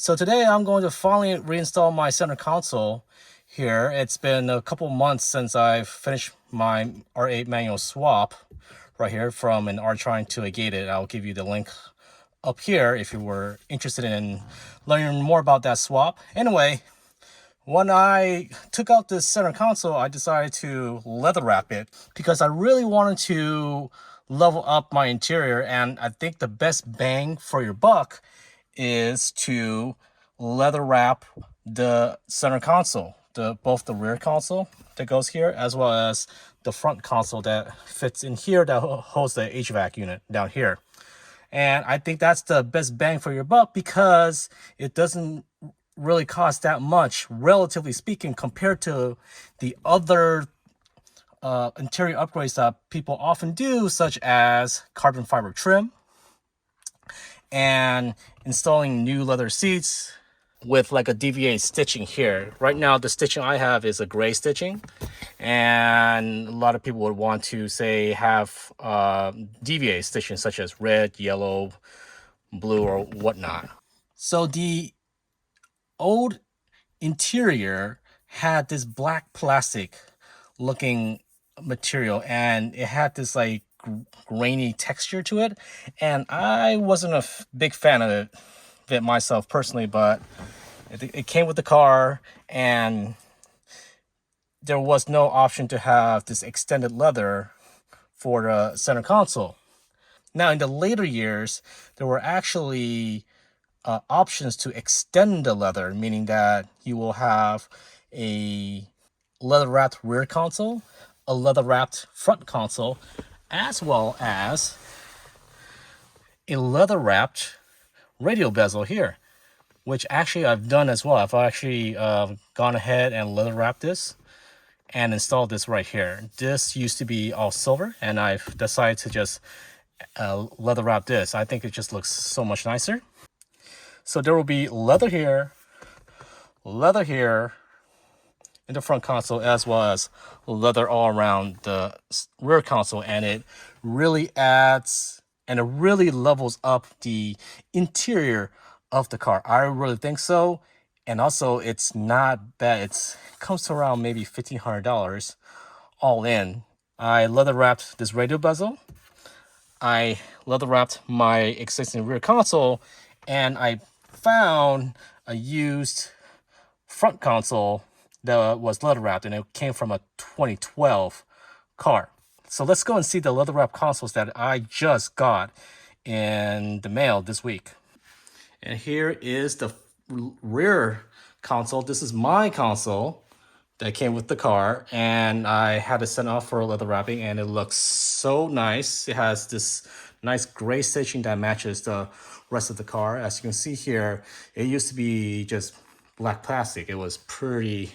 So today I'm going to finally reinstall my center console here. It's been a couple months since I've finished my R8 manual swap right here from an R-Trine to a gated. I'll give you the link up here if you were interested in learning more about that swap. Anyway, when I took out this center console, I decided to leather wrap it because I really wanted to level up my interior, and I think the best bang for your buck is to leather wrap the center console, both the rear console that goes here as well as the front console that fits in here that holds the HVAC unit down here. And I think that's the best bang for your buck because it doesn't really cost that much, relatively speaking, compared to the other interior upgrades that people often do, such as carbon fiber trim and installing new leather seats with like a DVA stitching here. Right now, the stitching I have is a gray stitching, and a lot of people would want to say have DVA stitching such as red, yellow, blue, or whatnot. So the old interior had this black plastic looking material, and it had this like grainy texture to it, and I wasn't a big fan of it myself personally, but it came with the car, and there was no option to have this extended leather for the center console. Now, in the later years, there were actually options to extend the leather, meaning that you will have a leather wrapped rear console, a leather wrapped front console, as well as a leather wrapped radial bezel here, which actually I've done as well. I've actually gone ahead and leather wrapped this and installed this right here. This used to be all silver, and I've decided to just leather wrap this. I think it just looks so much nicer. So there will be leather here in the front console, as well as leather all around the rear console, and it really adds and it really levels up the interior of the car. I really think so. And also, it's not bad. It comes to around maybe $1,500 all in. I leather wrapped this radial bezel. I leather wrapped my existing rear console, and I found a used front console that was leather wrapped, and it came from a 2012 car. So let's go and see the leather wrap consoles that I just got in the mail this week. And here is the rear console. This is my console that came with the car, and I had it sent off for leather wrapping, and it looks so nice. It has this nice gray stitching that matches the rest of the car. As you can see here, it used to be just black plastic. It was pretty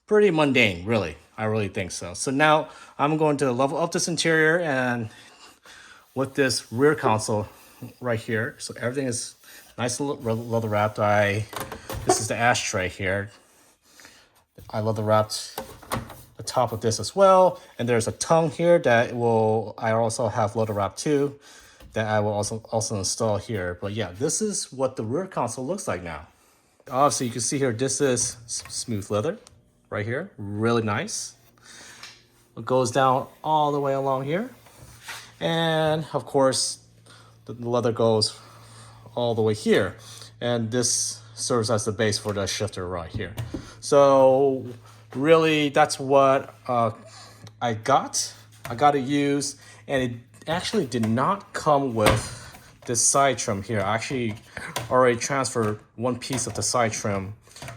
mundane, really. I really think so. So now I'm going to level up this interior and with this rear console right here. So everything is nice leather wrapped. This is the ashtray here. I leather wrapped the top of this as well. And there's a tongue here that I also have leather wrapped too, that I will also install here. But yeah, this is what the rear console looks like now. Obviously, you can see here, this is smooth leather right here. Really nice. It goes down all the way along here. And of course, the leather goes all the way here. And this serves as the base for the shifter right here. So really, that's what I got to use. And it actually did not come with this side trim here. I actually already transferred one piece of the side trim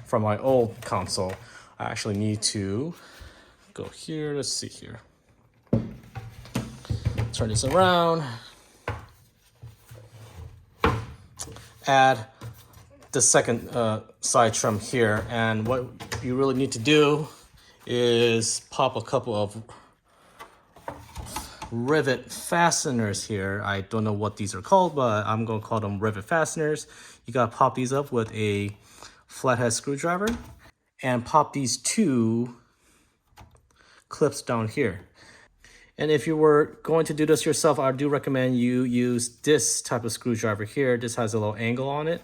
from my old console. I actually need to go here. Let's see here. Turn this around. Add the second side trim here. And what you really need to do is pop a couple of rivet fasteners here. I don't know what these are called, but I'm going to call them rivet fasteners. You got to pop these up with a flathead screwdriver and pop these two clips down here. And if you were going to do this yourself, I do recommend you use this type of screwdriver here. This has a little angle on it.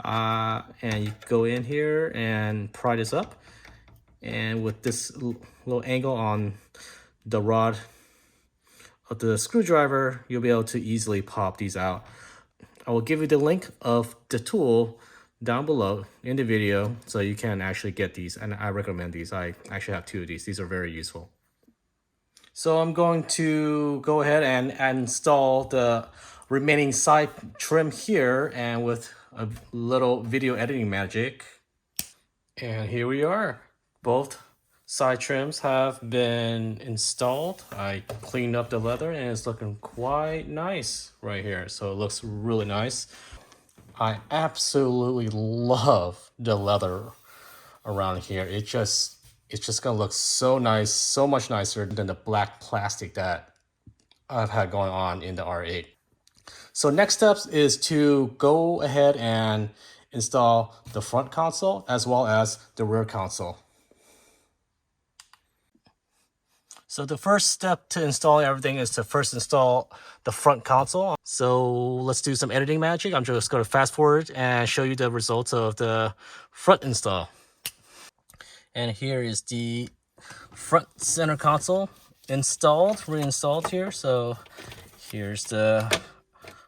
And you go in here and pry this up, and with this little angle on the rod of the screwdriver, you'll be able to easily pop these out. I will give you the link of the tool down below in the video so you can actually get these, and I recommend these. I actually have 2 of these. These are very useful. So I'm going to go ahead and install the remaining side trim here, and with a little video editing magic. And here we are. Both side trims have been installed. I cleaned up the leather and it's looking quite nice right here. So it looks really nice. I absolutely love the leather around here. It's just gonna look so nice, so much nicer than the black plastic that I've had going on in the R8. So next steps is to go ahead and install the front console as well as the rear console. So the first step to installing everything is to first install the front console. So let's do some editing magic. I'm just going to fast forward and show you the results of the front install. And here is the front center console reinstalled here. So here's the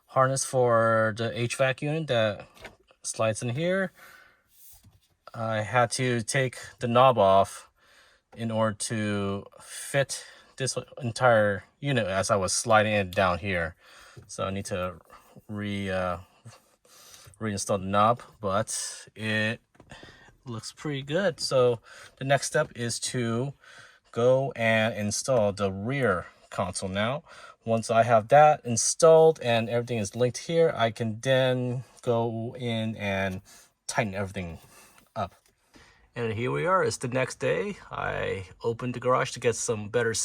harness for the HVAC unit that slides in here. I had to take the knob off in order to fit this entire unit as I was sliding it down here. So I need to reinstall the knob, but it looks pretty good. So the next step is to go and install the rear console now. Once I have that installed and everything is linked here, I can then go in and tighten everything up. And here we are. It's the next day. I opened the garage to get some better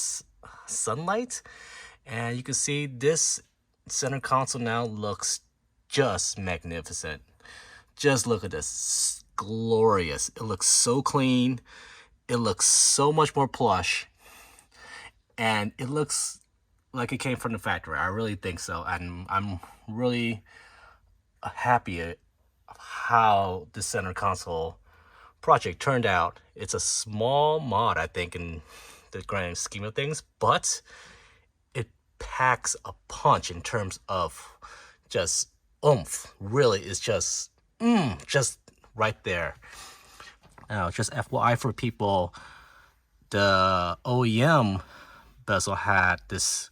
sunlight, and you can see this center console now looks just magnificent. Just look at this. It's glorious. It looks so clean. It looks so much more plush, and it looks like it came from the factory. I really think so, and I'm really happy of how the center console project turned out. It's a small mod, I think, in the grand scheme of things, but it packs a punch in terms of just oomph. Really, it's just right there. Now, just FYI for people, the OEM bezel had this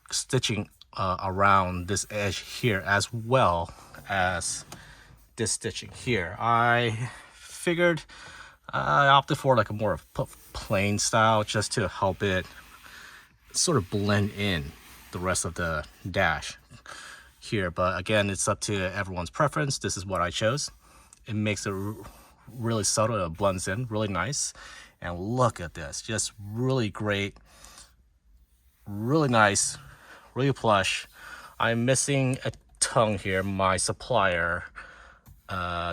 stitching around this edge here, as well as this stitching here. I figured I opted for like a more plain style just to help it sort of blend in the rest of the dash here. But again, it's up to everyone's preference. This is what I chose. It makes it really subtle. It blends in really nice. And look at this, just really great, really nice, really plush. I'm missing a tongue here. My supplier,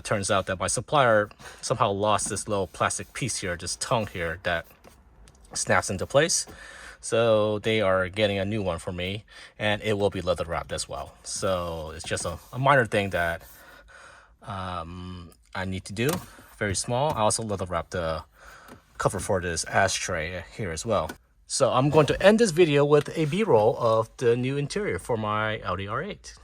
turns out that my supplier somehow lost this little plastic piece here, this tongue here that snaps into place. So they are getting a new one for me, and it will be leather wrapped as well. So it's just a minor thing that I need to do, very small. I also leather wrapped the cover for this ashtray here as well. So I'm going to end this video with a B-roll of the new interior for my Audi R8.